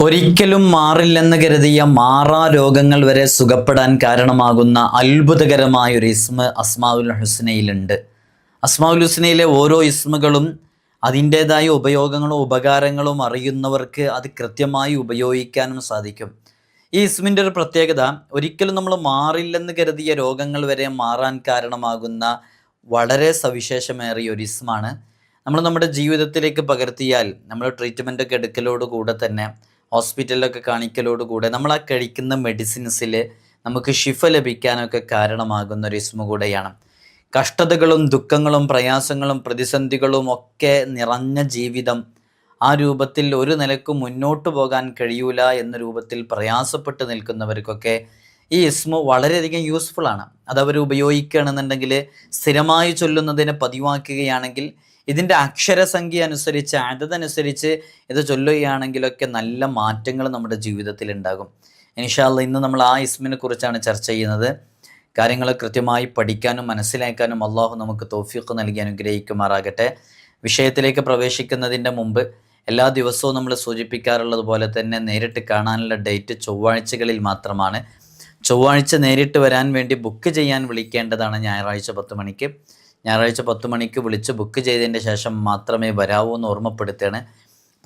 ഒരിക്കലും മാറില്ലെന്ന് കരുതിയ മാറാ രോഗങ്ങൾ വരെ സുഖപ്പെടാൻ കാരണമാകുന്ന അത്ഭുതകരമായ ഒരു ഇസ്മ അസ്മാഉൽ ഹുസ്നയിലുണ്ട്. അസ്മാഉൽ ഹുസ്നയിലെ ഓരോ ഇസ്മുകളും അതിൻ്റേതായ ഉപയോഗങ്ങളും ഉപകാരങ്ങളും അറിയുന്നവർക്ക് അത് കൃത്യമായി ഉപയോഗിക്കാനും സാധിക്കും. ഈ ഇസ്മിൻ്റെ ഒരു പ്രത്യേകത, ഒരിക്കലും നമ്മൾ മാറില്ലെന്ന് കരുതിയ രോഗങ്ങൾ വരെ മാറാൻ കാരണമാകുന്ന വളരെ സവിശേഷമേറിയ ഒരു ഇസ്മാണ്. നമ്മൾ നമ്മുടെ ജീവിതത്തിലേക്ക് പകർത്തിയാൽ നമ്മൾ ട്രീറ്റ്മെൻറ്റൊക്കെ എടുക്കലോടുകൂടെ തന്നെ ഹോസ്പിറ്റലിലൊക്കെ കാണിക്കലോടുകൂടെ നമ്മൾ ആ കഴിക്കുന്ന മെഡിസിൻസിൽ നമുക്ക് ശിഫ ലഭിക്കാനൊക്കെ കാരണമാകുന്ന ഒരു ഇസ്മു കൂടെയാണ്. കഷ്ടതകളും ദുഃഖങ്ങളും പ്രയാസങ്ങളും പ്രതിസന്ധികളും ഒക്കെ നിറഞ്ഞ ജീവിതം, ആ രൂപത്തിൽ ഒരു നിലക്കും മുന്നോട്ട് പോകാൻ കഴിയൂല എന്ന രൂപത്തിൽ പ്രയാസപ്പെട്ട് നിൽക്കുന്നവർക്കൊക്കെ ഈ ഇസ്മു വളരെയധികം യൂസ്ഫുള്ളാണ്. അതവർ ഉപയോഗിക്കുകയാണെന്നുണ്ടെങ്കിൽ, സ്ഥിരമായി ചൊല്ലുന്നതിനെ പതിവാക്കുകയാണെങ്കിൽ, ഇതിൻ്റെ അക്ഷരസംഖ്യ അനുസരിച്ച് അതനുസരിച്ച് ഇത് ചൊല്ലുകയാണെങ്കിലൊക്കെ നല്ല മാറ്റങ്ങൾ നമ്മുടെ ജീവിതത്തിൽ ഉണ്ടാകും. ഇൻഷാ അല്ലാഹ് ഇന്ന് നമ്മൾ ആ ഇസ്മിനെ കുറിച്ചാണ് ചർച്ച ചെയ്യുന്നത്. കാര്യങ്ങൾ കൃത്യമായി പഠിക്കാനും മനസ്സിലാക്കാനും അള്ളാഹു നമുക്ക് തൗഫീഖ് നൽകി അനുഗ്രഹിക്കുമാറാകട്ടെ. വിഷയത്തിലേക്ക് പ്രവേശിക്കുന്നതിൻ്റെ മുമ്പ് എല്ലാ ദിവസവും നമ്മൾ സൂചിപ്പിക്കാറുള്ളത് പോലെ തന്നെ നേരിട്ട് കാണാനുള്ള ഡേറ്റ് ചൊവ്വാഴ്ചകളിൽ മാത്രമാണ്. ചൊവ്വാഴ്ച നേരിട്ട് വരാൻ വേണ്ടി ബുക്ക് ചെയ്യാൻ വിളിക്കേണ്ടതാണ് ഞായറാഴ്ച 10 മണിക്ക്. ഞായറാഴ്ച 10 മണിക്ക് വിളിച്ച് ബുക്ക് ചെയ്തതിൻ്റെ ശേഷം മാത്രമേ വരാവൂ എന്ന് ഓർമ്മപ്പെടുത്തുകയാണ്.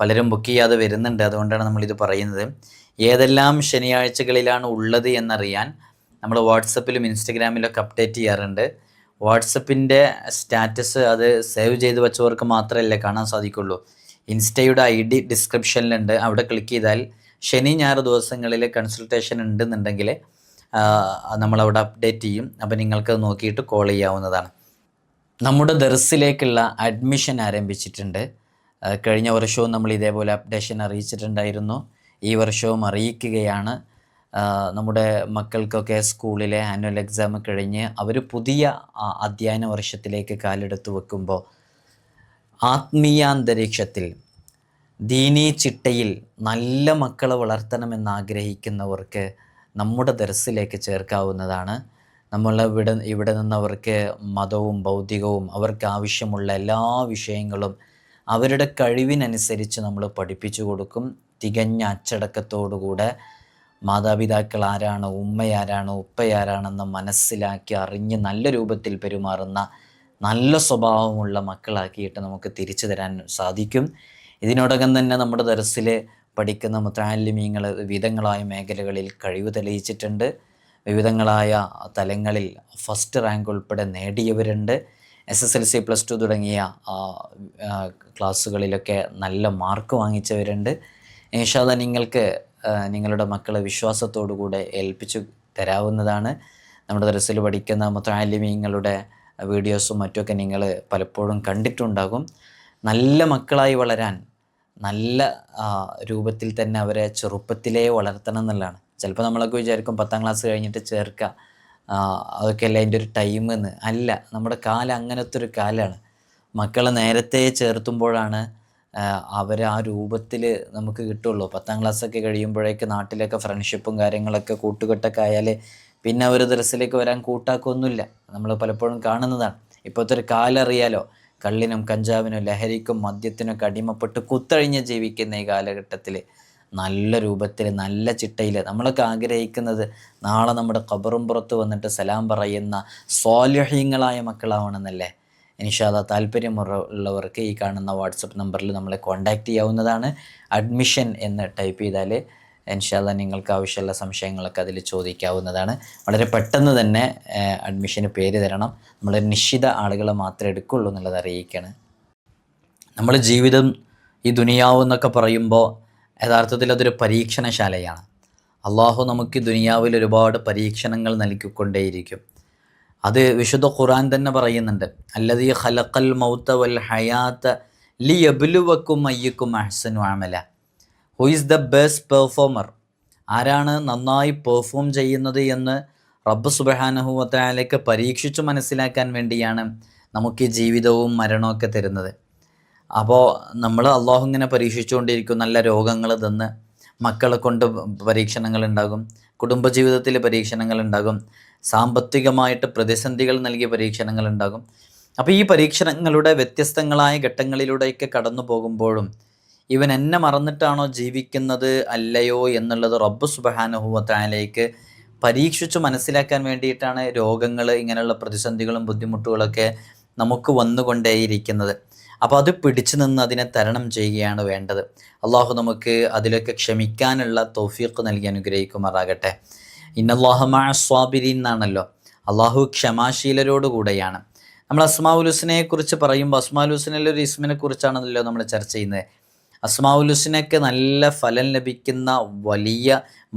പലരും ബുക്ക് ചെയ്യാതെ വരുന്നുണ്ട്, അതുകൊണ്ടാണ് നമ്മളിത് പറയുന്നത്. ഏതെല്ലാം ശനിയാഴ്ചകളിലാണ് ഉള്ളത് എന്നറിയാൻ നമ്മൾ വാട്സപ്പിലും ഇൻസ്റ്റഗ്രാമിലൊക്കെ അപ്ഡേറ്റ് ചെയ്യാറുണ്ട്. വാട്സപ്പിൻ്റെ സ്റ്റാറ്റസ് അത് സേവ് ചെയ്ത് വെച്ചവർക്ക് മാത്രമല്ലേ കാണാൻ സാധിക്കുള്ളൂ. ഇൻസ്റ്റയുടെ ID ഡിസ്ക്രിപ്ഷനിലുണ്ട്, അവിടെ ക്ലിക്ക് ചെയ്താൽ ശനി ഞായർ ദിവസങ്ങളിൽ കൺസൾട്ടേഷൻ ഉണ്ടെന്നുണ്ടെങ്കിൽ നമ്മളവിടെ അപ്ഡേറ്റ് ചെയ്യും. അപ്പോൾ നിങ്ങൾക്കത് നോക്കിയിട്ട് കോൾ ചെയ്യാവുന്നതാണ്. നമ്മുടെ ദർസിലേക്കുള്ള അഡ്മിഷൻ ആരംഭിച്ചിട്ടുണ്ട്. കഴിഞ്ഞ വർഷവും നമ്മൾ ഇതേപോലെ അപ്ഡേഷൻ അറിയിച്ചിട്ടുണ്ടായിരുന്നു. ഈ വർഷവും അറിയിക്കുകയാണ്. നമ്മുടെ മക്കൾക്കൊക്കെ സ്കൂളിലെ ആനുവൽ എക്സാം കഴിഞ്ഞ് അവർ പുതിയ അധ്യയന വർഷത്തിലേക്ക് കാലെടുത്ത് വെക്കുമ്പോൾ ആത്മീയാന്തരീക്ഷത്തിൽ ദീനീ ചിട്ടയിൽ നല്ല മക്കളെ വളർത്തണമെന്നാഗ്രഹിക്കുന്നവർക്ക് നമ്മുടെ ദർസിലേക്ക് ചേർക്കാവുന്നതാണ്. നമ്മൾ ഇവിടെ നിന്നവർക്ക് മതവും ഭൗതികവും അവർക്ക് ആവശ്യമുള്ള എല്ലാ വിഷയങ്ങളും അവരുടെ കഴിവിനനുസരിച്ച് നമ്മൾ പഠിപ്പിച്ചു കൊടുക്കും. തികഞ്ഞ അച്ചടക്കത്തോടുകൂടെ മാതാപിതാക്കൾ ആരാണ്, ഉമ്മയാരാണ്, ഉപ്പയാരാണെന്ന് മനസ്സിലാക്കി അറിഞ്ഞ് നല്ല രൂപത്തിൽ പെരുമാറുന്ന നല്ല സ്വഭാവമുള്ള മക്കളാക്കിയിട്ട് നമുക്ക് തിരിച്ചു തരാൻ സാധിക്കും. ഇതിനോടകം തന്നെ നമ്മുടെ ദർസിൽ പഠിക്കുന്ന മുതഅല്ലിമീങ്ങൾ വിവിധങ്ങളായ മേഖലകളിൽ കഴിവ് തെളിയിച്ചിട്ടുണ്ട്. വിവിധങ്ങളായ തലങ്ങളിൽ ഫസ്റ്റ് റാങ്ക് ഉൾപ്പെടെ നേടിയവരുണ്ട്. SSLC +2 തുടങ്ങിയ ക്ലാസ്സുകളിലൊക്കെ നല്ല മാർക്ക് വാങ്ങിച്ചവരുണ്ട്. ഇൻഷാ അല്ലാഹ് നിങ്ങൾക്ക് നിങ്ങളുടെ മക്കളെ വിശ്വാസത്തോടുകൂടെ ഏൽപ്പിച്ചു തരാവുന്നതാണ്. നമ്മുടെ ദർസിൽ പഠിക്കുന്ന മുതഅല്ലിമീങ്ങളുടെ വീഡിയോസും മറ്റുമൊക്കെ നിങ്ങൾ പലപ്പോഴും കണ്ടിട്ടുണ്ടാകും. നല്ല മക്കളായി വളരാൻ നല്ല രൂപത്തിൽ തന്നെ അവരെ ചെറുപ്പത്തിലേ വളർത്തണം എന്നുള്ളതാണ്. ചിലപ്പോൾ നമ്മളൊക്കെ വിചാരിക്കും 10ാം ക്ലാസ് കഴിഞ്ഞിട്ട് ചേർക്കുക, അതൊക്കെ അല്ല അതിൻ്റെ ഒരു ടൈം എന്ന്. അല്ല, നമ്മുടെ കാലം അങ്ങനത്തെ ഒരു കാലമാണ്. മക്കളെ നേരത്തെ ചേർത്തുമ്പോഴാണ് അവർ ആ രൂപത്തിൽ നമുക്ക് കിട്ടുള്ളൂ. 10ാം ക്ലാസ്സൊക്കെ കഴിയുമ്പോഴേക്ക് നാട്ടിലൊക്കെ ഫ്രണ്ട്ഷിപ്പും കാര്യങ്ങളൊക്കെ കൂട്ടുകെട്ടൊക്കെ ആയാൽ പിന്നെ അവർ ദർസിലേക്ക് വരാൻ കൂട്ടാക്കൊന്നുമില്ല. നമ്മൾ പലപ്പോഴും കാണുന്നതാണ്. ഇപ്പോഴത്തെ ഒരു കാലം അറിയാലോ, കള്ളിനും കഞ്ചാവിനും ലഹരിക്കും മദ്യത്തിനൊക്കെ അടിമപ്പെട്ട് കുത്തഴിഞ്ഞ് ജീവിക്കുന്ന ഈ കാലഘട്ടത്തിൽ നല്ല രൂപത്തിൽ നല്ല ചിട്ടയിൽ നമ്മളൊക്കെ ആഗ്രഹിക്കുന്നത് നാളെ നമ്മുടെ ഖബറും പുറത്ത് വന്നിട്ട് സലാം പറയുന്ന സ്വാലിഹീങ്ങളായ മക്കളാവണമെന്നല്ലേ. ഇൻഷാ അല്ലാഹ് താല്പര്യമുള്ളവർക്ക് ഈ കാണുന്ന വാട്സപ്പ് നമ്പറിൽ നമ്മളെ കോൺടാക്റ്റ് ചെയ്യാവുന്നതാണ്. അഡ്മിഷൻ എന്ന് ടൈപ്പ് ചെയ്താൽ ഇൻഷാ അല്ലാഹ് നിങ്ങൾക്ക് ആവശ്യമുള്ള സംശയങ്ങളൊക്കെ അതിൽ ചോദിക്കാവുന്നതാണ്. വളരെ പെട്ടെന്ന് തന്നെ അഡ്മിഷന് പേര് തരണം. നമ്മൾ നിശ്ചിത ആളുകളെ മാത്രമേ എടുക്കുള്ളൂ എന്നുള്ളത് അറിയിക്കുകയാണ്. നമ്മൾ ജീവിതം ഈ ദുനിയാവ് എന്നൊക്കെ പറയുമ്പോൾ യഥാർത്ഥത്തിൽ അതൊരു പരീക്ഷണശാലയാണ്. അള്ളാഹു നമുക്ക് ദുനിയാവിൽ ഒരുപാട് പരീക്ഷണങ്ങൾ നൽകിക്കൊണ്ടേയിരിക്കും. അത് വിശുദ്ധ ഖുർആൻ തന്നെ പറയുന്നുണ്ട്. അല്ലദീ ഖലഖൽ മൗത വൽ ഹയാത ലിയബ്ലുവക്കും അയ്യുക്കും അഹ്സനു അമല. Who is the best performer? ആരാണ് നന്നായി പെർഫോം ചെയ്യുന്നത് എന്ന് റബ്ബ് സുബ്ഹാനഹു വ തആലയ്ക്ക് പരീക്ഷിച്ച് മനസ്സിലാക്കാൻ വേണ്ടിയാണ് നമുക്ക് ഈ ജീവിതവും മരണമൊക്കെ തരുന്നത്. അപ്പോൾ നമ്മൾ അള്ളാഹു ഇങ്ങനെ പരീക്ഷിച്ചുകൊണ്ടിരിക്കും. നല്ല രോഗങ്ങൾ തന്ന്, മക്കളെ കൊണ്ട് പരീക്ഷണങ്ങൾ ഉണ്ടാകും, കുടുംബജീവിതത്തിൽ പരീക്ഷണങ്ങൾ ഉണ്ടാകും, സാമ്പത്തികമായിട്ട് പ്രതിസന്ധികൾ നൽകിയ പരീക്ഷണങ്ങൾ ഉണ്ടാകും. അപ്പോൾ ഈ പരീക്ഷണങ്ങളുടെ വ്യത്യസ്തങ്ങളായ ഘട്ടങ്ങളിലൂടെയൊക്കെ കടന്നു പോകുമ്പോഴും ഇവൻ എന്നെ മറന്നിട്ടാണോ ജീവിക്കുന്നത് അല്ലയോ എന്നുള്ളത് റബ്ബ് സുബ്ഹാനഹു വ തആലയ്ക്ക് പരീക്ഷിച്ച് മനസ്സിലാക്കാൻ വേണ്ടിയിട്ടാണ് രോഗങ്ങൾ, ഇങ്ങനെയുള്ള പ്രതിസന്ധികളും ബുദ്ധിമുട്ടുകളൊക്കെ നമുക്ക് വന്നുകൊണ്ടേയിരിക്കുന്നത്. അപ്പോൾ അത് പിടിച്ചു നിന്ന് അതിനെ തരണം ചെയ്യുകയാണ് വേണ്ടത്. അള്ളാഹു നമുക്ക് അതിലൊക്കെ ക്ഷമിക്കാനുള്ള തൗഫീഖ് നൽകി അനുഗ്രഹിക്കുമാറാകട്ടെ. ഇന്നല്ലാഹ മഅസ് സ്വാബിരീൻ എന്നാണല്ലോ, അള്ളാഹു ക്ഷമാശീലരോടുകൂടെയാണ്. നമ്മൾ അസ്മാഉൽ ഹുസ്നയെ കുറിച്ച് പറയുമ്പോൾ അസ്മാഉൽ ഹുസ്നയിലെ ഒരു ഇസ്മിനെ കുറിച്ചാണല്ലോ നമ്മൾ ചർച്ച ചെയ്യുന്നത്. അസ്മാഉൽ ഹുസ്നയ്ക്ക് നല്ല ഫലം ലഭിക്കുന്ന വലിയ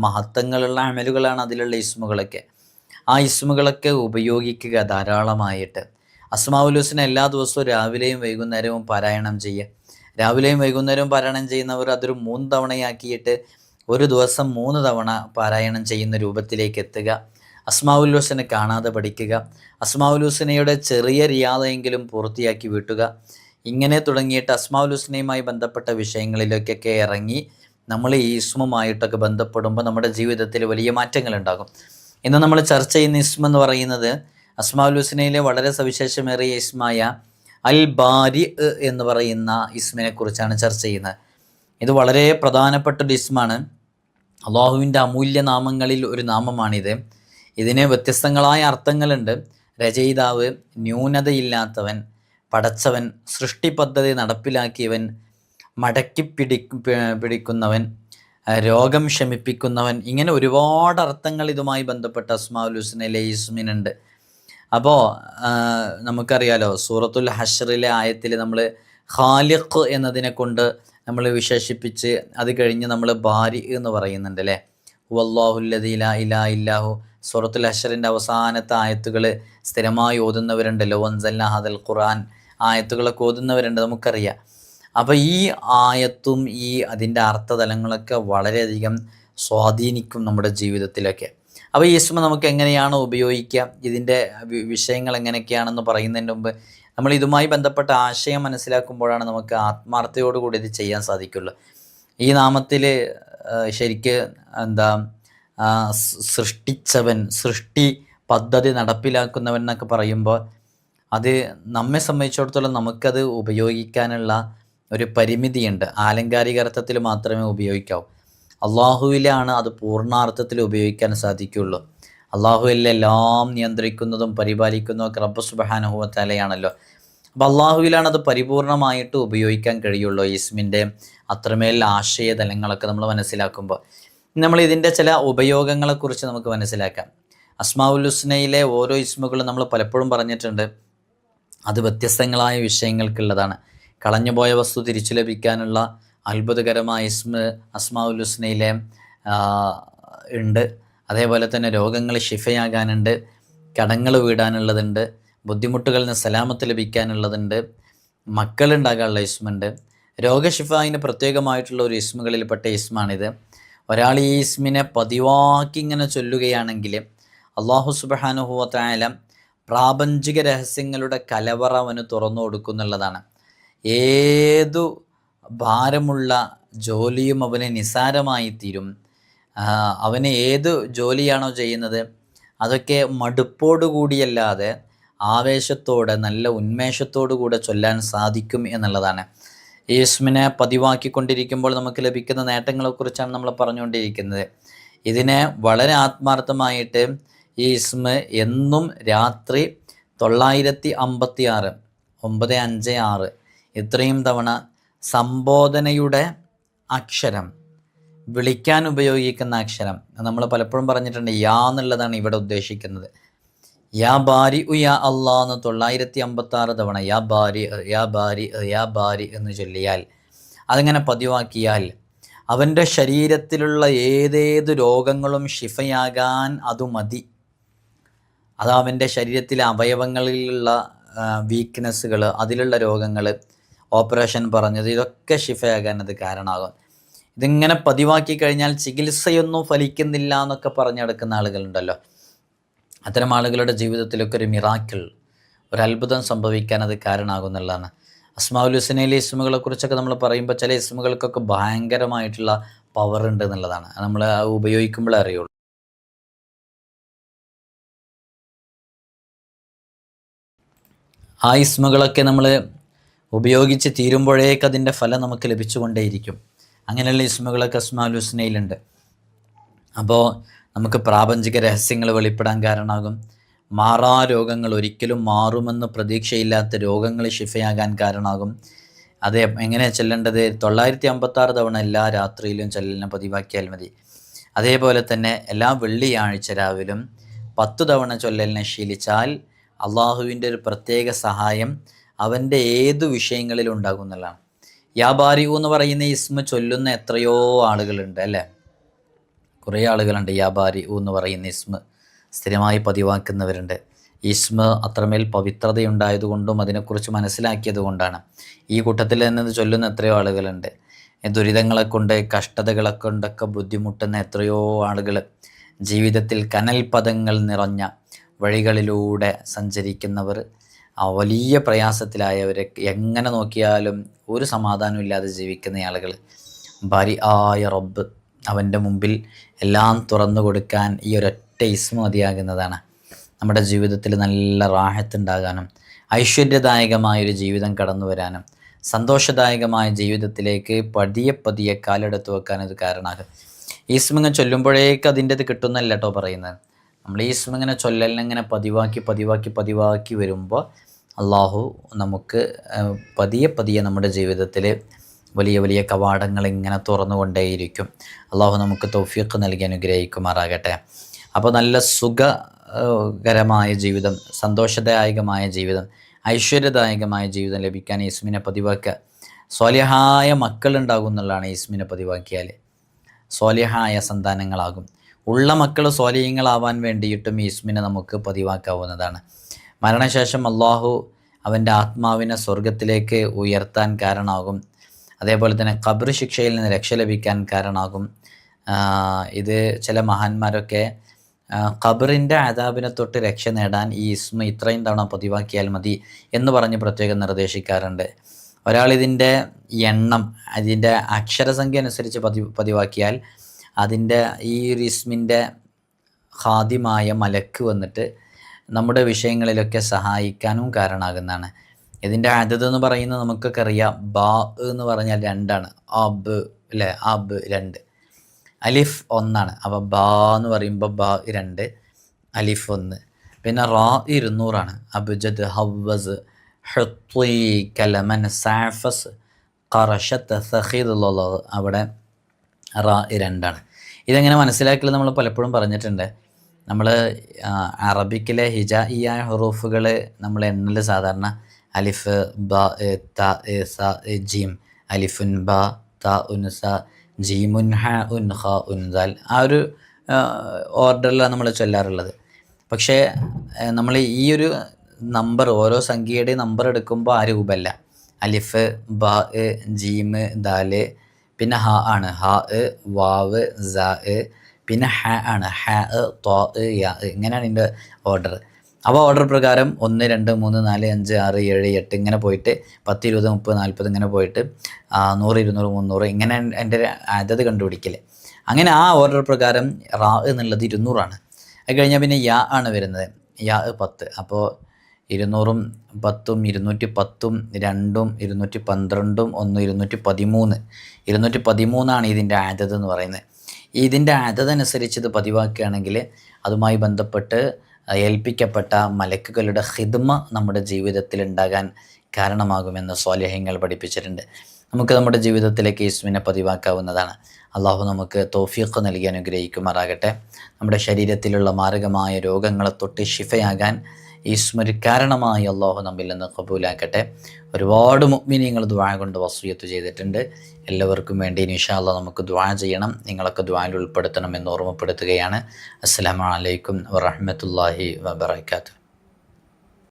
മഹത്വങ്ങളുള്ള അമലുകളാണ് അതിലുള്ള ഇസ്മുകളൊക്കെ. ആ ഇസ്മുകളൊക്കെ ഉപയോഗിക്കുക ധാരാളമായിട്ട്. അസ്മാഉൽ ഹുസ്ന എല്ലാ ദിവസവും രാവിലെയും വൈകുന്നേരവും പാരായണം ചെയ്യുക. രാവിലെയും വൈകുന്നേരവും പാരായണം ചെയ്യുന്നവർ അതൊരു 3 തവണയാക്കിയിട്ട് ഒരു ദിവസം 3 തവണ പാരായണം ചെയ്യുന്ന രൂപത്തിലേക്ക് എത്തുക. അസ്മാഉൽ ഹുസ്ന കാണാതെ പഠിക്കുക. അസ്മാഉൽ ഹുസ്നയുടെ ചെറിയ റിയാദയെങ്കിലും പൂർത്തിയാക്കി വീട്ടുക. ഇങ്ങനെ തുടങ്ങിയിട്ട് അസ്മാഉൽ ഹുസ്നയുമായി ബന്ധപ്പെട്ട വിഷയങ്ങളിലേക്കൊക്കെ ഇറങ്ങി നമ്മൾ ഈ ഇസ്മുമായിട്ടൊക്കെ ബന്ധപ്പെടുമ്പോൾ നമ്മുടെ ജീവിതത്തിൽ വലിയ മാറ്റങ്ങളുണ്ടാകും. ഇന്ന് നമ്മൾ ചർച്ച ചെയ്യുന്ന ഇസ്മ എന്ന് പറയുന്നത് അസ്മാഉൽ ഹുസ്നയിലെ വളരെ സവിശേഷമേറിയ ഇസ്മായ അൽ ബാരി എന്ന് പറയുന്ന ഇസ്മിനെ കുറിച്ചാണ് ചർച്ച ചെയ്യുന്നത്. ഇത് വളരെ പ്രധാനപ്പെട്ട ഒരു ഇസ്മാണ്. അള്ളാഹുവിൻ്റെ അമൂല്യ നാമങ്ങളിൽ ഒരു നാമമാണിത്. ഇതിന് വ്യത്യസ്തങ്ങളായ അർത്ഥങ്ങളുണ്ട്. രചയിതാവ്, ന്യൂനതയില്ലാത്തവൻ, പടച്ചവൻ, സൃഷ്ടി പദ്ധതി നടപ്പിലാക്കിയവൻ, മടക്കി പിടിക്കുന്നവൻ, രോഗം ശമിപ്പിക്കുന്നവൻ, ഇങ്ങനെ ഒരുപാട് അർത്ഥങ്ങൾ ഇതുമായി ബന്ധപ്പെട്ട അസ്മാഉൽ ഹുസ്നയിലെ ഇസ്മിനുണ്ട്. അപ്പോൾ നമുക്കറിയാലോ, സൂറത്തുൽ ഹശ്റിലെ ആയത്തിൽ നമ്മൾ ഖാലിഖ് എന്നതിനെ കൊണ്ട് നമ്മൾ വിശേഷിപ്പിച്ച് അത് കഴിഞ്ഞ് നമ്മൾ ബാരി എന്ന് പറയുന്നുണ്ട് അല്ലേ. വല്ലാഹുല്ലദീ ലാ ഇലാഹ ഇല്ലാഹു, സൂറത്തുൽ ഹശ്റിൻ്റെ അവസാനത്തെ ആയത്തുകൾ സ്ഥിരമായി ഓതുന്നവരുണ്ടല്ലോ. വൻസൽനാ ഹാദൽ ഖുർആൻ ആയത്തുകളൊക്കെ ഓതുന്നവരുണ്ട്, നമുക്കറിയാം. അപ്പോൾ ഈ ആയത്തും ഈ അതിൻ്റെ അർത്ഥതലങ്ങളൊക്കെ വളരെയധികം സ്വാധീനിക്കും നമ്മുടെ ജീവിതത്തിലൊക്കെ. അപ്പോൾ ഈ ഇസ്മ നമുക്ക് എങ്ങനെയാണ് ഉപയോഗിക്കുക, ഇതിൻ്റെ വിഷയങ്ങൾ എങ്ങനെയൊക്കെയാണെന്ന് പറയുന്നതിന് മുമ്പ് നമ്മൾ ഇതുമായി ബന്ധപ്പെട്ട ആശയം മനസ്സിലാക്കുമ്പോഴാണ് നമുക്ക് ആത്മാർത്ഥതയോടുകൂടി ഇത് ചെയ്യാൻ സാധിക്കുള്ളൂ. ഈ നാമത്തിൽ ശരിക്ക് സൃഷ്ടിച്ചവൻ, സൃഷ്ടി പദ്ധതി നടപ്പിലാക്കുന്നവൻ എന്നൊക്കെ പറയുമ്പോൾ അത് നമ്മെ സംബന്ധിച്ചിടത്തോളം നമുക്കത് ഉപയോഗിക്കാനുള്ള ഒരു പരിമിതിയുണ്ട്. ആലങ്കാരിക അർത്ഥത്തിൽ മാത്രമേ ഉപയോഗിക്കാവൂ. അള്ളാഹുവിലാണ് അത് പൂർണ്ണാർത്ഥത്തിൽ ഉപയോഗിക്കാൻ സാധിക്കുള്ളൂ. അള്ളാഹുവിൽ എല്ലാം നിയന്ത്രിക്കുന്നതും പരിപാലിക്കുന്നതും റബ്ബ് സുബ്ഹാനഹു വ തആലയാണല്ലോ. അപ്പോൾ അള്ളാഹുവിലാണ് അത് പരിപൂർണമായിട്ട് ഉപയോഗിക്കാൻ കഴിയുള്ളൂ. ഇസ്മിൻ്റെ അത്രമേൽ ആശയതലങ്ങളൊക്കെ നമ്മൾ മനസ്സിലാക്കുമ്പോൾ നമ്മൾ ഇതിൻ്റെ ചില ഉപയോഗങ്ങളെക്കുറിച്ച് നമുക്ക് മനസ്സിലാക്കാം. അസ്മാഉൽ ഹുസ്നയിലെ ഓരോ ഇസ്മുകളും നമ്മൾ പലപ്പോഴും പറഞ്ഞിട്ടുണ്ട്, അത് വ്യത്യസ്തങ്ങളായ വിഷയങ്ങൾക്കുള്ളതാണ്. കളഞ്ഞുപോയ വസ്തു തിരിച്ചു ലഭിക്കാനുള്ള അത്ഭുതകരമായ ഇസ്മ അസ്മാഉൽ ഹുസ്നയിലെ ഉണ്ട്. അതേപോലെ തന്നെ രോഗങ്ങൾ ശിഫയാകാനുണ്ട്, കടങ്ങൾ വീടാനുള്ളതുണ്ട്, ബുദ്ധിമുട്ടുകളിൽ നിന്ന് സലാമത്ത് ലഭിക്കാനുള്ളതുണ്ട്, മക്കളുണ്ടാകാനുള്ള ഇസ്മുണ്ട്. രോഗശിഫായിന് പ്രത്യേകമായിട്ടുള്ള ഒരു ഇസ്മുകളിൽപ്പെട്ട ഇസ്മാണിത്. ഒരാൾ ഈ ഇസ്മിനെ പതിവാക്കി ഇങ്ങനെ ചൊല്ലുകയാണെങ്കിൽ അള്ളാഹു സുബ്ഹാനഹു വ തആല പ്രാപഞ്ചിക രഹസ്യങ്ങളുടെ കലവറ അവന് തുറന്നു കൊടുക്കുന്നുള്ളതാണ്. ഏതു ഭാരമുള്ള ജോലിയും അവന് നിസാരമായി തീരും. അവന് ഏത് ജോലിയാണോ ചെയ്യുന്നത് അതൊക്കെ മടുപ്പോടുകൂടിയല്ലാതെ ആവേശത്തോടെ, നല്ല ഉന്മേഷത്തോടു കൂടെ ചൊല്ലാൻ സാധിക്കും എന്നുള്ളതാണ്. ഈ ഇസ്മിനെ പതിവാക്കിക്കൊണ്ടിരിക്കുമ്പോൾ നമുക്ക് ലഭിക്കുന്ന നേട്ടങ്ങളെക്കുറിച്ചാണ് നമ്മൾ പറഞ്ഞുകൊണ്ടിരിക്കുന്നത്. ഇതിനെ വളരെ ആത്മാർത്ഥമായിട്ട് ഈ ഇസ്മ എന്നും രാത്രി 956 956 ഇത്രയും തവണ സംബോധനയുടെ അക്ഷരം, വിളിക്കാൻ ഉപയോഗിക്കുന്ന അക്ഷരം നമ്മൾ പലപ്പോഴും പറഞ്ഞിട്ടുണ്ട്. യാ എന്നുള്ളതാണ് ഇവിടെ ഉദ്ദേശിക്കുന്നത്. യാ ബാരി യാ അള്ളാ എന്ന് 956 തവണ യാ ബാരി യാ ബാരി യാ ബാരി എന്ന് ചൊല്ലിയാൽ, അതിങ്ങനെ പതിവാക്കിയാൽ അവൻ്റെ ശരീരത്തിലുള്ള ഏതേത് രോഗങ്ങളും ശിഫയാകാൻ അതു മതി. അത് അവൻ്റെ ശരീരത്തിലെ അവയവങ്ങളിലുള്ള വീക്ക്നെസ്സുകൾ, അതിലുള്ള രോഗങ്ങൾ, ഓപ്പറേഷൻ പറഞ്ഞത്, ഇതൊക്കെ ശിഫയാകാൻ അത് കാരണമാകും. ഇതിങ്ങനെ പതിവാക്കി കഴിഞ്ഞാൽ ചികിത്സയൊന്നും ഫലിക്കുന്നില്ല എന്നൊക്കെ പറഞ്ഞെടുക്കുന്ന ആളുകളുണ്ടല്ലോ. അത്തരം ആളുകളുടെ ജീവിതത്തിലൊക്കെ ഒരു മിറാക്കിൾ, ഒരു അത്ഭുതം സംഭവിക്കാൻ അത് കാരണമാകുന്നുള്ളതാണ്. അസ്മാഉൽ ഹുസ്നയിലെ ഇസ്മുകളെ കുറിച്ചൊക്കെ നമ്മൾ പറയുമ്പോൾ ചില ഇസ്മുകൾക്കൊക്കെ ഭയങ്കരമായിട്ടുള്ള പവർ ഉണ്ട് എന്നുള്ളതാണ്. നമ്മൾ ഉപയോഗിക്കുമ്പോഴേ അറിയുള്ളൂ. ആ ഇസ്മുകളൊക്കെ നമ്മൾ ഉപയോഗിച്ച് തീരുമ്പോഴേക്ക് അതിൻ്റെ ഫലം നമുക്ക് ലഭിച്ചുകൊണ്ടേയിരിക്കും. അങ്ങനെയുള്ള ഇസ്മുകളൊക്കെ അസ്മാഉൽ ഹുസ്നയിലുണ്ട്. അപ്പോൾ നമുക്ക് പ്രാപഞ്ചിക രഹസ്യങ്ങൾ വെളിപ്പെടാൻ കാരണമാകും. മാറാ രോഗങ്ങൾ, ഒരിക്കലും മാറുമെന്ന് പ്രതീക്ഷയില്ലാത്ത രോഗങ്ങൾ ശിഫയാകാൻ കാരണമാകും. അത് എങ്ങനെ ചെല്ലേണ്ടത്? 956 തവണ എല്ലാ രാത്രിയിലും ചെല്ലലിനെ പതിവാക്കിയാൽ മതി. അതേപോലെ തന്നെ എല്ലാ വെള്ളിയാഴ്ച രാവിലും 10 തവണ ചൊല്ലലിനെ ശീലിച്ചാൽ അള്ളാഹുവിൻ്റെ ഒരു പ്രത്യേക സഹായം അവൻ്റെ ഏതു വിഷയങ്ങളിലും ഉണ്ടാകും എന്നുള്ളതാണ്. യാ ബാരിഉ എന്ന് പറയുന്ന ഇസ്മ ചൊല്ലുന്ന എത്രയോ ആളുകളുണ്ട് അല്ലേ? കുറേ ആളുകളുണ്ട് യാ ബാരിഉ എന്ന് പറയുന്ന ഇസ്മ സ്ഥിരമായി പതിവാക്കുന്നവരുണ്ട്. ഇസ്മ അത്രമേൽ പവിത്രതയുണ്ടായതുകൊണ്ടും അതിനെക്കുറിച്ച് മനസ്സിലാക്കിയത് കൊണ്ടാണ്. ഈ കൂട്ടത്തിൽ നിന്ന് ചൊല്ലുന്ന എത്രയോ ആളുകളുണ്ട്. ദുരിതങ്ങളെ കൊണ്ട്, കഷ്ടതകളെ കൊണ്ടൊക്കെ ബുദ്ധിമുട്ടുന്ന എത്രയോ ആളുകൾ, ജീവിതത്തിൽ കനൽ പദങ്ങൾ നിറഞ്ഞ വഴികളിലൂടെ സഞ്ചരിക്കുന്നവർ, വലിയ പ്രയാസത്തിലായവർ, എങ്ങനെ നോക്കിയാലും ഒരു സമാധാനവും ഇല്ലാതെ ജീവിക്കുന്ന ആളുകൾ, ബാരി ആയ റബ്ബ് അവൻ്റെ മുമ്പിൽ എല്ലാം തുറന്നു കൊടുക്കാൻ ഈ ഒരൊറ്റ ഇസ്മ മതിയാകുന്നതാണ്. നമ്മുടെ ജീവിതത്തിൽ നല്ല റാഹത്തുണ്ടാകാനും ഐശ്വര്യദായകമായൊരു ജീവിതം കടന്നു വരാനും സന്തോഷദായകമായ ജീവിതത്തിലേക്ക് പതിയെ പതിയെ കാലെടുത്ത് വെക്കാൻ ഇത് കാരണമാകും. ഈ ഇസ്മിങ്ങനെ ചൊല്ലുമ്പോഴേക്ക് അതിൻ്റെത് കിട്ടുന്നല്ല കേട്ടോ പറയുന്നത്. നമ്മൾ ഈ ഇസ്മിങ്ങനെ ചൊല്ലലിനെങ്ങനെ പതിവാക്കി വരുമ്പോൾ അള്ളാഹു നമുക്ക് പതിയെ പതിയെ നമ്മുടെ ജീവിതത്തിൽ വലിയ വലിയ കവാടങ്ങൾ ഇങ്ങനെ തുറന്നുകൊണ്ടേയിരിക്കും. അള്ളാഹു നമുക്ക് തൗഫീഖ് നൽകി അനുഗ്രഹിക്കുമാറാകട്ടെ. അപ്പോൾ നല്ല സുഖകരമായ ജീവിതം, സന്തോഷദായകമായ ജീവിതം, ഐശ്വര്യദായകമായ ജീവിതം ലഭിക്കാൻ ഇസ്മിനെ പതിവാക്കുക. സ്വാലിഹായ മക്കളുണ്ടാകും എന്നുള്ളതാണ് ഇസ്മിനെ പതിവാക്കിയാൽ. സ്വാലിഹായ സന്താനങ്ങളാകും. ഉള്ള മക്കൾ സ്വാലിഹ്യങ്ങളാവാൻ വേണ്ടിയിട്ടും ഈ ഇസ്മിനെ നമുക്ക് പതിവാക്കാവുന്നതാണ്. മരണശേഷം അള്ളാഹു അവൻ്റെ ആത്മാവിനെ സ്വർഗത്തിലേക്ക് ഉയർത്താൻ കാരണമാകും. അതേപോലെ തന്നെ ഖബർ ശിക്ഷയിൽ നിന്ന് രക്ഷ ലഭിക്കാൻ കാരണമാകും. ഇത് ചില മഹാന്മാരൊക്കെ ഖബറിൻ്റെ അദാബിനെ തൊട്ട് രക്ഷ നേടാൻ ഈ ഇസ്മ ഇത്രയും തവണ പതിവാക്കിയാൽ മതി എന്ന് പറഞ്ഞ് പ്രത്യേകം നിർദ്ദേശിക്കാറുണ്ട്. ഒരാളിതിൻ്റെ എണ്ണം, അതിൻ്റെ അക്ഷരസംഖ്യ അനുസരിച്ച് പതിവാക്കിയാൽ അതിൻ്റെ ഈ ഒരു ഇസ്മിൻ്റെ ഖാദിമായ മലക്ക് വന്നിട്ട് നമ്മുടെ വിഷയങ്ങളിലൊക്കെ സഹായിക്കാനും കാരണമാകുന്നതാണ്. ഇതിൻ്റെ അദദ് എന്ന് പറയുന്നത് നമുക്കൊക്കെ അറിയാം. ബാ എന്ന് പറഞ്ഞാൽ 2ആണ്. അബ് അല്ലേ? അബ് 2, അലിഫ് 1ആണ്. അപ്പോൾ ബാ എന്ന് പറയുമ്പോൾ ബാ 2, അലിഫ് 1. പിന്നെ റാ 200ആണ്. അബ്ജദ്, ഹവ്വസ്, ഹുത്വി, കലമൻ, സാഫസ്, ഖറഷത്ത്, സഖീദ്, അവിടെ റാ 2ആണ്. ഇതെങ്ങനെ മനസ്സിലാക്കില്ല നമ്മൾ പലപ്പോഴും പറഞ്ഞിട്ടുണ്ട്. നമ്മൾ അറബിക്കിലെ ഹിജായിയായ ഹുറൂഫുകൾ നമ്മൾ എണ്ണൽ സാധാരണ അലിഫ്, ബ, ത, സ, ജീം, അലിഫുൻ, ബ, ത, ഉൻ, സ, ജീമുൻ, ഹ, ഉൻ, ഖ, ഉൻ, ദാൽ, ആ ഒരു ഓർഡറിലാണ് നമ്മൾ ചൊല്ലാറുള്ളത്. പക്ഷേ നമ്മൾ ഈ ഒരു നമ്പർ, ഓരോ സംഖ്യയുടെ നമ്പർ എടുക്കുമ്പോൾ ആ രൂപമല്ല. അലിഫ്, ബ, ജീം, ദാല്, പിന്നെ ഹ ആണ്. ഹ, വാവ്, സ, പിന്നെ ഹ ആണ്. ഹ, ത്വ, യ, ഇങ്ങനെയാണ് ഇതിൻ്റെ ഓർഡർ. അപ്പോൾ ഓർഡർ പ്രകാരം 1, 2, 3, 4, 5, 6, 7, 8 ഇങ്ങനെ പോയിട്ട് 10, 20, 30, 40 ഇങ്ങനെ പോയിട്ട് 100, 200, 300 ഇങ്ങനെ എൻ്റെ അതത് കണ്ടുപിടിക്കൽ. അങ്ങനെ ആ ഓർഡർ പ്രകാരം റാ എന്നുള്ളത് 200ആണ്. അത് കഴിഞ്ഞാൽ പിന്നെ യാ ആണ് വരുന്നത്. യാ 10. അപ്പോൾ 200ഉം 10ഉം 210ഉം 2ഉം 212ഉം 1 213. 213ആണ് ഇതിൻ്റെ അതത് എന്ന് പറയുന്നത്. ഇതിൻ്റെ അതതനുസരിച്ച് ഇത് പതിവാക്കുകയാണെങ്കിൽ അതുമായി ബന്ധപ്പെട്ട് ഏൽപ്പിക്കപ്പെട്ട മലക്കുകളുടെ ഖിദ്മ നമ്മുടെ ജീവിതത്തിൽ ഉണ്ടാകാൻ കാരണമാകുമെന്ന് സ്വാലിഹ്യങ്ങൾ പഠിപ്പിച്ചിട്ടുണ്ട്. നമുക്ക് നമ്മുടെ ജീവിതത്തിലേക്ക് ഇസ്മിനെ പതിവാക്കാവുന്നതാണ്. അള്ളാഹു നമുക്ക് തൗഫീഖ് നൽകി അനുഗ്രഹിക്കുമാറാകട്ടെ. നമ്മുടെ ശരീരത്തിലുള്ള മാരകമായ രോഗങ്ങളെ തൊട്ട് ശിഫയാകാൻ ഇസ്മൊരു കാരണമായി അള്ളാഹു നമ്മിൽ നിന്ന് ഖബൂലാക്കട്ടെ. ഒരുപാട് മുഅ്മിനീങ്ങൾ ദുആ കൊണ്ട് വസിയത്ത് ചെയ്തിട്ടുണ്ട്. എല്ലാവർക്കും വേണ്ടി ഇൻഷാ അല്ലാഹ് നമുക്ക് ദുആ ചെയ്യണം. നിങ്ങളൊക്കെ ദുആയിൽ ഉൾപ്പെടുത്തണം എന്ന് ഓർമ്മപ്പെടുത്തുകയാണ്. അസ്സലാമു അലൈക്കും വറഹ്മത്തുള്ളാഹി വബറകാതുഹു.